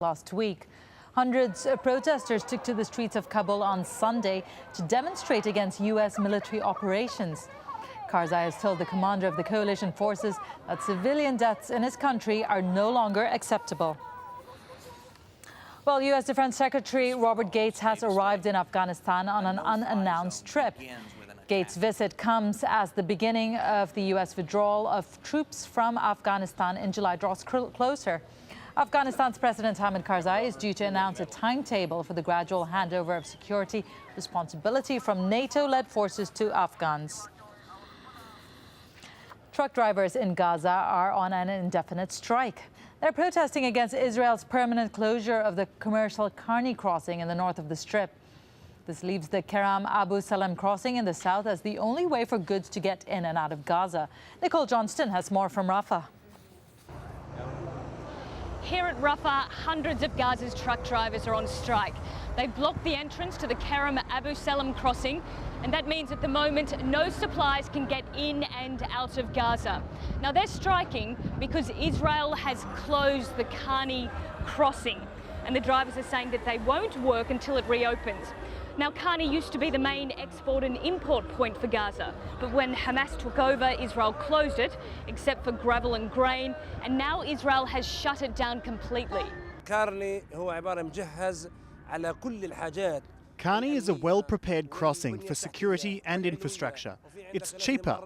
last week. Hundreds of protesters took to the streets of Kabul on Sunday to demonstrate against U.S. military operations. Karzai has told the commander of the coalition forces that civilian deaths in his country are no longer acceptable. Well, U.S. Defense Secretary Robert Gates has arrived in Afghanistan on an unannounced trip. Gates' visit comes as the beginning of the U.S. withdrawal of troops from Afghanistan in July draws closer. Afghanistan's President Hamid Karzai is due to announce a timetable for the gradual handover of security responsibility from NATO-led forces to Afghans. Truck drivers in Gaza are on an indefinite strike. They're protesting against Israel's permanent closure of the commercial Karni crossing in the north of the Strip. This leaves the Kerem Abu Salem crossing in the south as the only way for goods to get in and out of Gaza. Nicole Johnston has more from Rafah. Here at Rafah, hundreds of Gaza's truck drivers are on strike. They've blocked the entrance to the Kerem Abu Salem crossing, and that means at the moment no supplies can get in and out of Gaza. Now they're striking because Israel has closed the Karni crossing, and the drivers are saying that they won't work until it reopens. Now, Karni used to be the main export and import point for Gaza, but when Hamas took over, Israel closed it, except for gravel and grain, and now Israel has shut it down completely. Karni is a well-prepared crossing for security and infrastructure. It's cheaper.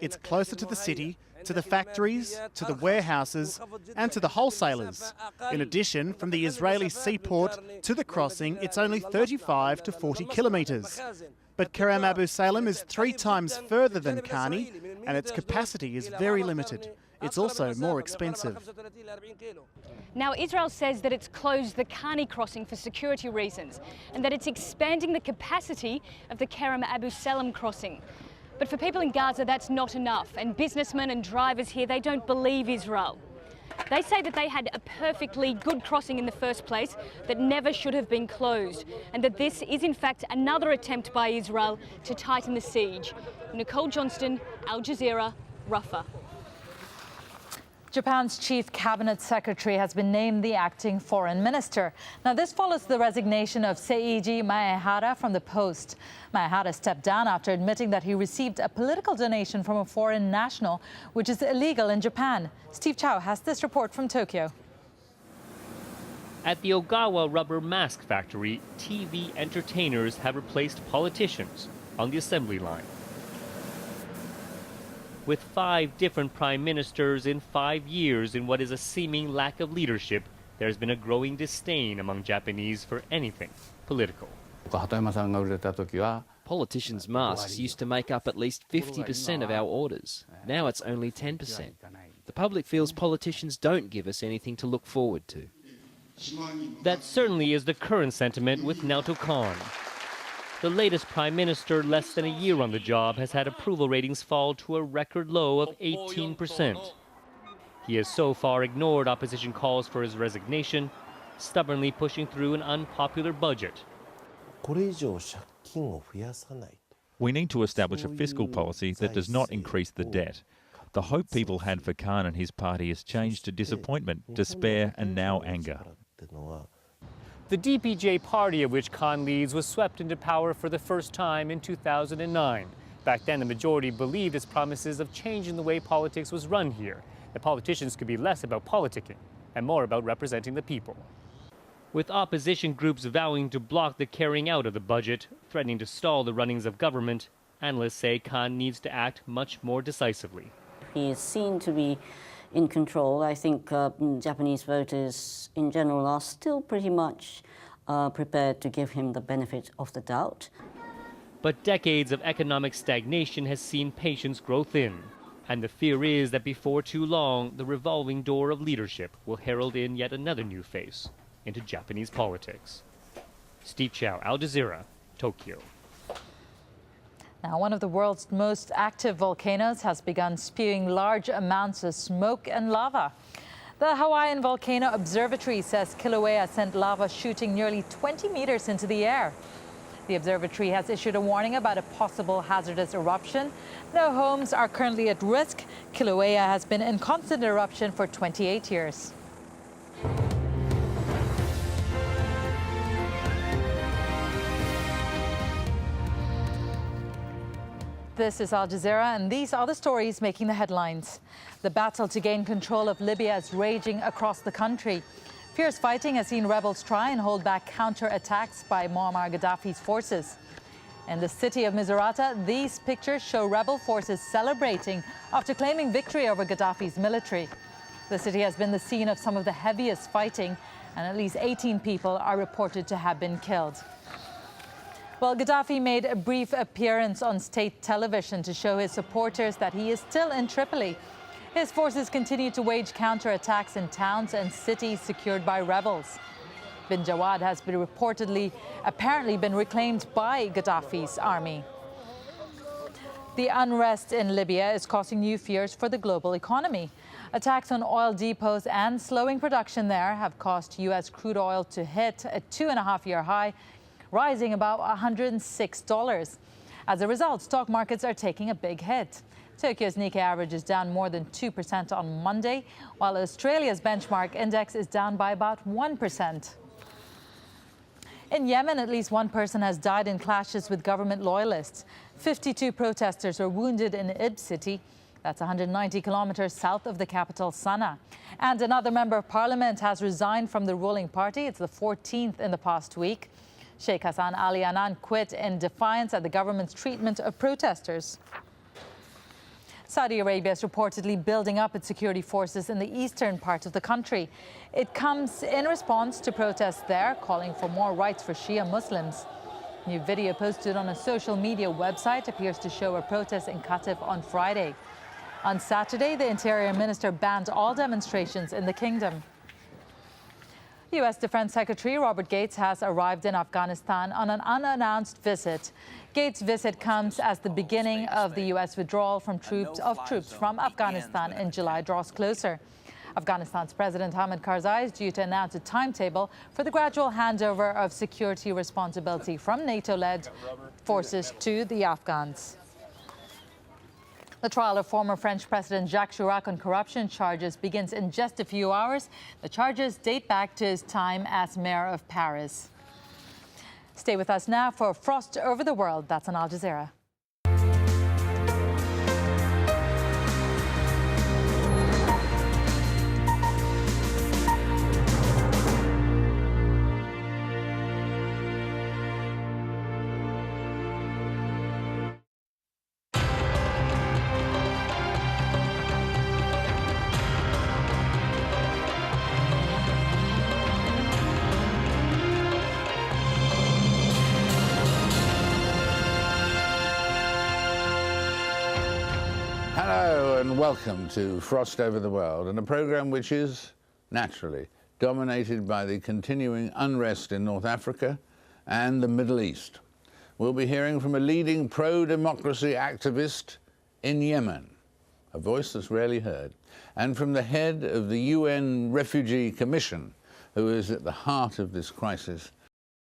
It's closer to the city, to the factories, to the warehouses and to the wholesalers. In addition, from the Israeli seaport to the crossing, it's only 35 to 40 kilometres. But Kerem Abu Salem is 3 times further than Karni, and its capacity is very limited. It's also more expensive. Now, Israel says that it's closed the Karni crossing for security reasons and that it's expanding the capacity of the Kerem Abu Salem crossing. But for people in Gaza, that's not enough, and businessmen and drivers here, they don't believe Israel. They say that they had a perfectly good crossing in the first place that never should have been closed, and that this is in fact another attempt by Israel to tighten the siege. Nicole Johnston, Al-Jazeera, Rafah. Japan's chief cabinet secretary has been named the acting foreign minister. Now, this follows the resignation of Seiji Maehara from the post. Maehara stepped down after admitting that he received a political donation from a foreign national, which is illegal in Japan. Steve Chow has this report from Tokyo. At the Ogawa rubber mask factory, TV entertainers have replaced politicians on the assembly line. With 5 different prime ministers in 5 years in what is a seeming lack of leadership, there's been a growing disdain among Japanese for anything political. Politicians' masks used to make up at least 50% of our orders. Now it's only 10%. The public feels politicians don't give us anything to look forward to. That certainly is the current sentiment with Naoto Kan. The latest prime minister, less than a year on the job, has had approval ratings fall to a record low of 18%. He has so far ignored opposition calls for his resignation, stubbornly pushing through an unpopular budget. We need to establish a fiscal policy that does not increase the debt. The hope people had for Khan and his party has changed to disappointment, despair and now anger. The DPJ party, of which Khan leads, was swept into power for the first time in 2009. Back then, the majority believed its promises of changing the way politics was run here, that politicians could be less about politicking and more about representing the people. With opposition groups vowing to block the carrying out of the budget, threatening to stall the runnings of government, analysts say Khan needs to act much more decisively. He is seen to be in control. I think Japanese voters in general are still pretty much prepared to give him the benefit of the doubt. But decades of economic stagnation has seen patience grow thin. And the fear is that before too long, the revolving door of leadership will herald in yet another new face into Japanese politics. Steve Chow, Al Jazeera, Tokyo. Now, one of the world's most active volcanoes has begun spewing large amounts of smoke and lava. The Hawaiian Volcano Observatory says Kilauea sent lava shooting nearly 20 meters into the air. The observatory has issued a warning about a possible hazardous eruption. No homes are currently at risk. Kilauea has been in constant eruption for 28 years. This is Al Jazeera, and these are the stories making the headlines. The battle to gain control of Libya is raging across the country. Fierce fighting has seen rebels try and hold back counter-attacks by Muammar Gaddafi's forces. In the city of Misrata, these pictures show rebel forces celebrating after claiming victory over Gaddafi's military. The city has been the scene of some of the heaviest fighting, and at least 18 people are reported to have been killed. Well, Gaddafi made a brief appearance on state television to show his supporters that he is still in Tripoli. His forces continue to wage counterattacks in towns and cities secured by rebels. Bin Jawad has been apparently been reclaimed by Gaddafi's army. The unrest in Libya is causing new fears for the global economy. Attacks on oil depots and slowing production there have caused U.S. crude oil to hit a 2.5-year high, rising about $106. As a result, stock markets are taking a big hit. Tokyo's Nikkei average is down more than 2% on Monday, while Australia's benchmark index is down by about 1%. In Yemen, at least one person has died in clashes with government loyalists. 52 protesters were wounded in Ib city. That's 190 kilometers south of the capital, Sana'a. And another member of parliament has resigned from the ruling party. It's the 14th in the past week. Sheikh Hassan Ali Annan quit in defiance at the government's treatment of protesters. Saudi Arabia is reportedly building up its security forces in the eastern part of the country. It comes in response to protests there calling for more rights for Shia Muslims. New video posted on a social media website appears to show a protest in Qatif on Friday. On Saturday, the Interior Minister banned all demonstrations in the kingdom. U.S. Defense Secretary Robert Gates has arrived in Afghanistan on an unannounced visit. Gates' visit comes as the beginning of the U.S. withdrawal from troops from Afghanistan in July draws closer. Afghanistan's President Hamid Karzai is due to announce a timetable for the gradual handover of security responsibility from NATO-led forces to the Afghans. The trial of former French President Jacques Chirac on corruption charges begins in just a few hours. The charges date back to his time as mayor of Paris. Stay with us now for Frost Over the World. That's on Al Jazeera. Hello and welcome to Frost Over the World, and a programme which is, naturally, dominated by the continuing unrest in North Africa and the Middle East. We'll be hearing from a leading pro-democracy activist in Yemen, a voice that's rarely heard, and from the head of the UN Refugee Commission, who is at the heart of this crisis,